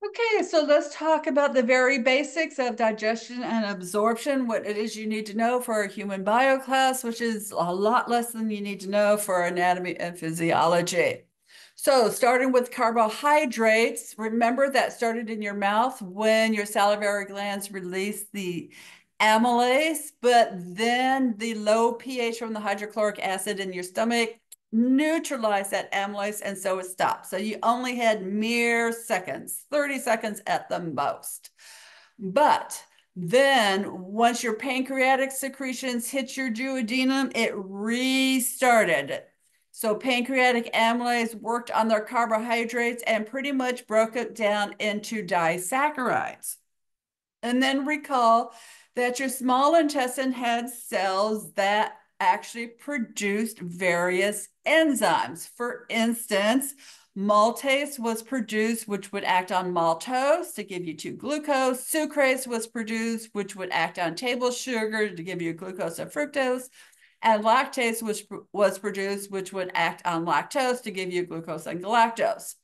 Okay, so let's talk about the very basics of digestion and absorption, what it is you need to know for a human bio class, which is a lot less than you need to know for anatomy and physiology. So starting with carbohydrates, remember that started in your mouth when your salivary glands release the amylase, but then the low pH from the hydrochloric acid in your stomach neutralize that amylase, and so it stopped. So you only had mere seconds, 30 seconds at the most. But then once your pancreatic secretions hit your duodenum, it restarted. So pancreatic amylase worked on their carbohydrates and pretty much broke it down into disaccharides. And then recall that your small intestine had cells that actually produced various enzymes. For instance, maltase was produced, which would act on maltose to give you 2-glucose. Sucrase was produced, which would act on table sugar to give you glucose and fructose. And lactase was produced, which would act on lactose to give you glucose and galactose.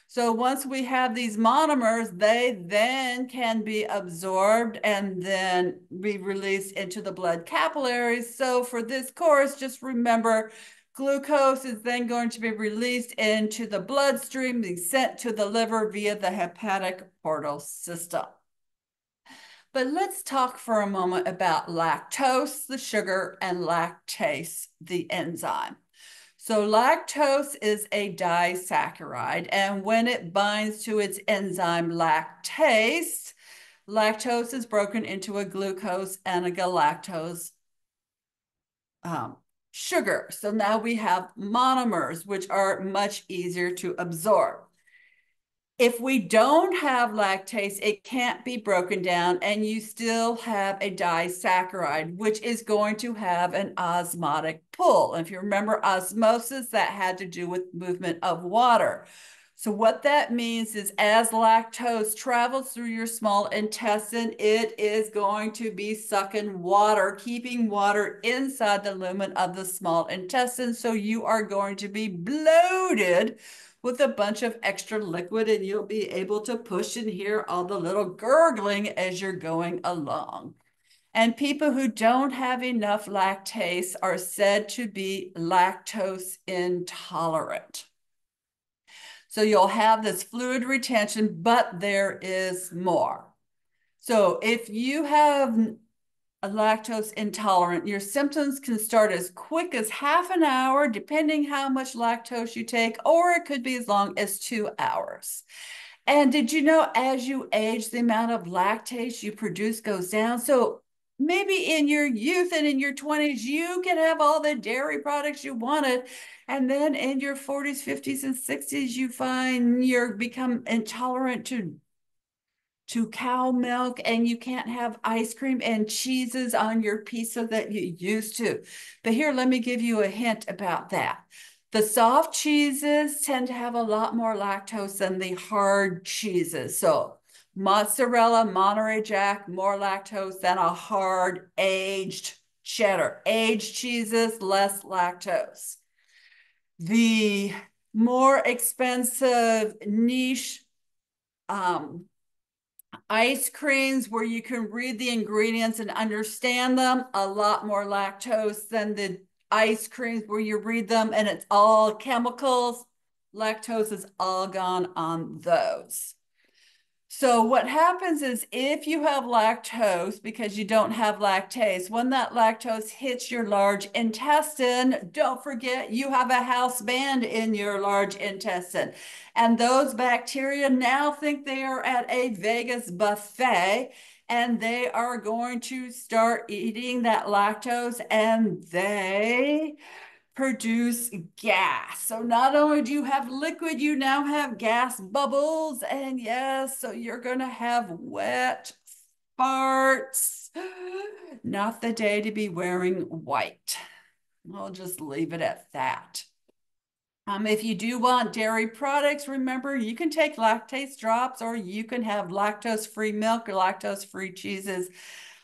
So once we have these monomers, they then can be absorbed and then be released into the blood capillaries. So for this course, just remember glucose is then going to be released into the bloodstream, be sent to the liver via the hepatic portal system. But let's talk for a moment about lactose, the sugar, and lactase, the enzyme. So lactose is a disaccharide, and when it binds to its enzyme lactase, lactose is broken into a glucose and a galactose sugar. So now we have monomers, which are much easier to absorb. If we don't have lactase, it can't be broken down, and you still have a disaccharide, which is going to have an osmotic pull. And if you remember osmosis, that had to do with movement of water. So what that means is as lactose travels through your small intestine, it is going to be sucking water, keeping water inside the lumen of the small intestine. So you are going to be bloated with a bunch of extra liquid, and you'll be able to push and hear all the little gurgling as you're going along. And people who don't have enough lactase are said to be lactose intolerant. So you'll have this fluid retention, but there is more. So if you have a lactose intolerant, your symptoms can start as quick as half an hour, depending how much lactose you take, or it could be as long as 2 hours. And did you know as you age, the amount of lactase you produce goes down? So maybe in your youth and in your 20s, you can have all the dairy products you wanted. And then in your 40s, 50s, and 60s, you find you're become intolerant to cow milk, and you can't have ice cream and cheeses on your pizza that you used to. But here, let me give you a hint about that. The soft cheeses tend to have a lot more lactose than the hard cheeses. So mozzarella, Monterey Jack, more lactose than a hard aged cheddar. Aged cheeses, less lactose. The more expensive niche ice creams where you can read the ingredients and understand them, a lot more lactose than the ice creams where you read them and it's all chemicals. Lactose is all gone on those. So what happens is if you have lactose because you don't have lactase, when that lactose hits your large intestine, don't forget you have a house band in your large intestine. And those bacteria now think they are at a Vegas buffet, and they are going to start eating that lactose, and they produce gas. So not only do you have liquid, you now have gas bubbles. And yes, so you're going to have wet farts. Not the day to be wearing white. I'll just leave it at that. If you do want dairy products, remember you can take lactase drops, or you can have lactose-free milk or lactose-free cheeses.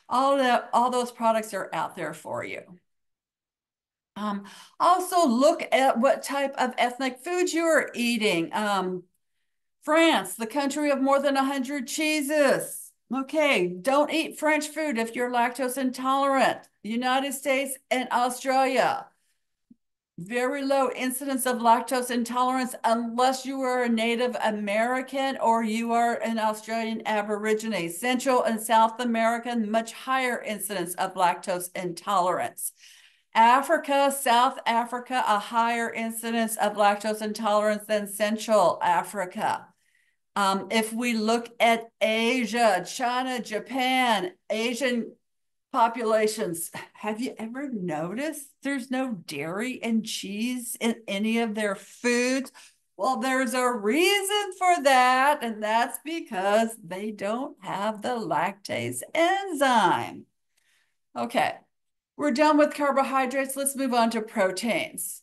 All those products are out there for you. Also look at what type of ethnic foods you are eating. France, the country of more than 100 cheeses. Okay, don't eat French food if you're lactose intolerant. United States and Australia, very low incidence of lactose intolerance unless you are a Native American or you are an Australian Aborigine. Central and South American, much higher incidence of lactose intolerance. Africa, South Africa, a higher incidence of lactose intolerance than Central Africa. If we look at Asia, China, Japan, Asian populations, have you ever noticed there's no dairy and cheese in any of their foods? Well, there's a reason for that, and that's because they don't have the lactase enzyme. Okay, we're done with carbohydrates. Let's move on to proteins.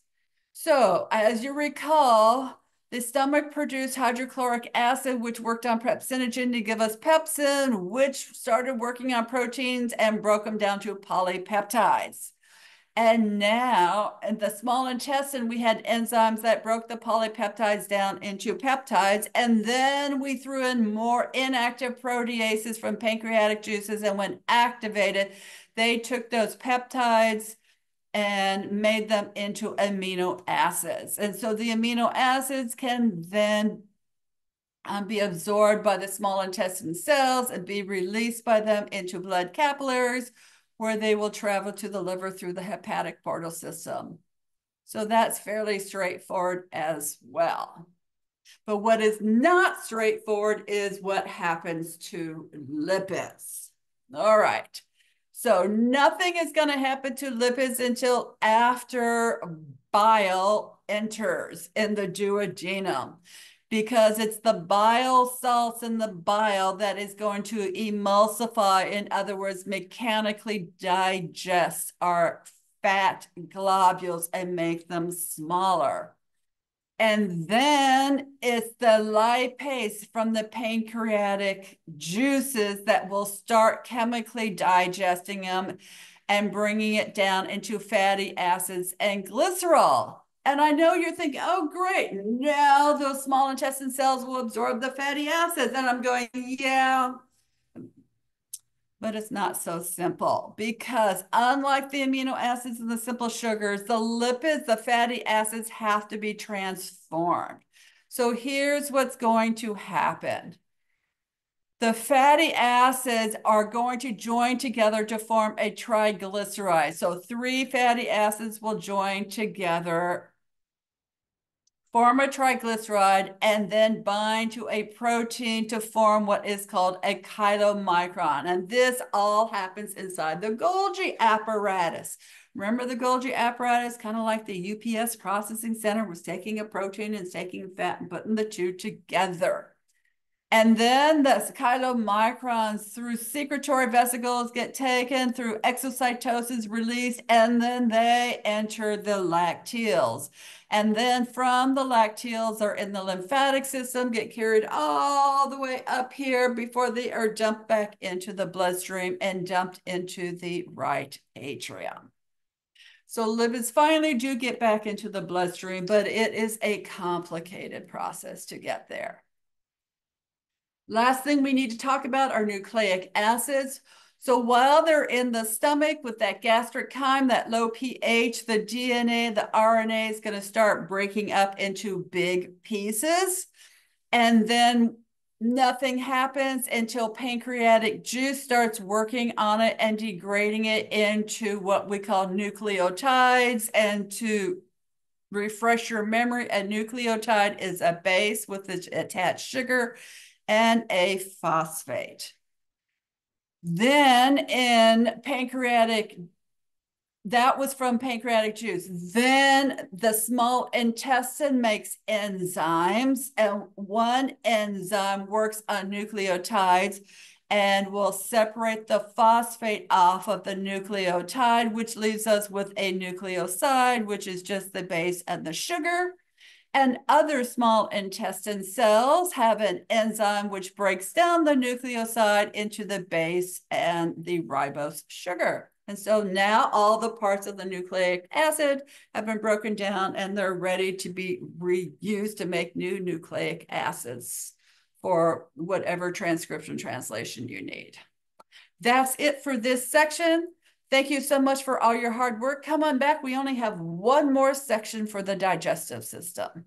So, as you recall, the stomach produced hydrochloric acid, which worked on pepsinogen to give us pepsin, which started working on proteins and broke them down to polypeptides. And now in the small intestine, we had enzymes that broke the polypeptides down into peptides. And then we threw in more inactive proteases from pancreatic juices. And when activated, they took those peptides and made them into amino acids. And so the amino acids can then be absorbed by the small intestine cells and be released by them into blood capillaries, where they will travel to the liver through the hepatic portal system. So that's fairly straightforward as well. But what is not straightforward is what happens to lipids. All right. So nothing is going to happen to lipids until after bile enters in the duodenum, because it's the bile salts in the bile that is going to emulsify, in other words, mechanically digest our fat globules and make them smaller. And then it's the lipase from the pancreatic juices that will start chemically digesting them and bringing it down into fatty acids and glycerol. And I know you're thinking, oh, great, now those small intestine cells will absorb the fatty acids. And I'm going, yeah, but it's not so simple, because unlike the amino acids and the simple sugars, the lipids, the fatty acids, have to be transformed. So here's what's going to happen. The fatty acids are going to join together to form a triglyceride. So 3 fatty acids will join together, form a triglyceride, and then bind to a protein to form what is called a chylomicron. And this all happens inside the Golgi apparatus. Remember the Golgi apparatus, kind of like the UPS processing center, was taking a protein and taking fat and putting the two together. And then the chylomicrons through secretory vesicles get taken through exocytosis, released, and then they enter the lacteals. And then from the lacteals are in the lymphatic system, get carried all the way up here before they are dumped back into the bloodstream and dumped into the right atrium. So lipids finally do get back into the bloodstream, but it is a complicated process to get there. Last thing we need to talk about are nucleic acids. So while they're in the stomach with that gastric chyme, that low pH, the DNA, the RNA is going to start breaking up into big pieces. And then nothing happens until pancreatic juice starts working on it and degrading it into what we call nucleotides. And to refresh your memory, a nucleotide is a base with its attached sugar and a phosphate. Then in pancreatic, that was from pancreatic juice. Then the small intestine makes enzymes, and one enzyme works on nucleotides and will separate the phosphate off of the nucleotide, which leaves us with a nucleoside, which is just the base and the sugar. And other small intestine cells have an enzyme which breaks down the nucleoside into the base and the ribose sugar. And so now all the parts of the nucleic acid have been broken down and they're ready to be reused to make new nucleic acids for whatever transcription translation you need. That's it for this section. Thank you so much for all your hard work. Come on back. We only have one more section for the digestive system.